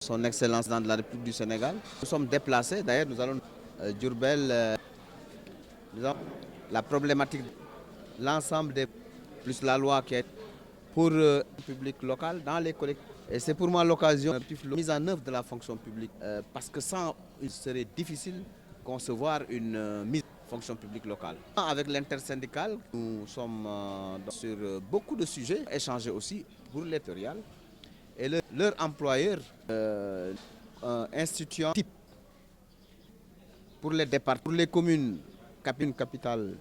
Son Excellence dans la République du Sénégal. Nous sommes déplacés, d'ailleurs nous allons Diourbel, la problématique, l'ensemble des plus la loi qui est pour le public local dans les collectivités. Et c'est pour moi l'occasion de la mise en œuvre de la fonction publique parce que sans, il serait difficile de concevoir une mise en fonction publique locale. Avec l'intersyndicale, nous sommes sur beaucoup de sujets, échangés aussi pour l'éditorial. Et leur employeur instituant type pour les départements, pour les communes, capitales,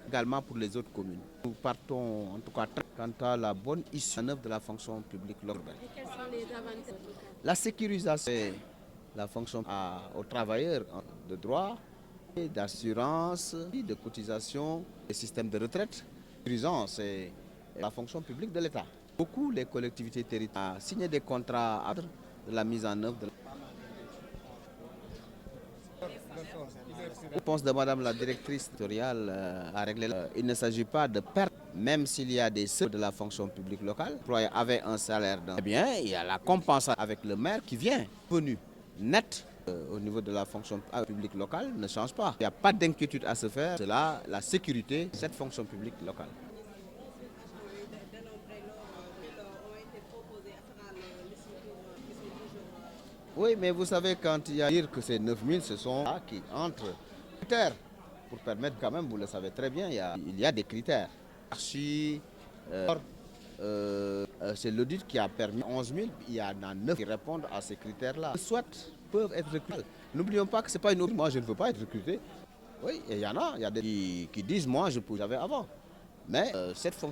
également pour les autres communes. Nous partons en tout cas quant à la bonne issue en œuvre de la fonction publique locale. Et quels sont les avantages? La sécurisation, la fonction aux travailleurs de droit, d'assurance, de cotisation, des systèmes de retraite. C'est la fonction publique de l'État. Beaucoup les collectivités territoriales ont signé des contrats de la mise en œuvre de la réponse de Madame la directrice territoriale à régler. Il ne s'agit pas de perdre, même s'il y a des seuils de la fonction publique locale. L'employé avait un salaire d'un bien, il y a la compensation avec le maire qui vient. Venu net au niveau de la fonction publique locale ne change pas. Il n'y a pas d'inquiétude à se faire. C'est là la sécurité de cette fonction publique locale. Oui, mais vous savez, quand il y a à dire que ces 9000, ce sont là qui entrent. Critères pour permettre quand même, vous le savez très bien, il y a des critères. C'est l'audit qui a permis 11 000, il y en a 9 qui répondent à ces critères-là. Soit peuvent être recrutés. N'oublions pas que ce n'est pas une option. Moi, je ne veux pas être recruté. Oui, il y a des qui disent, moi, j'avais avant. Mais cette fonction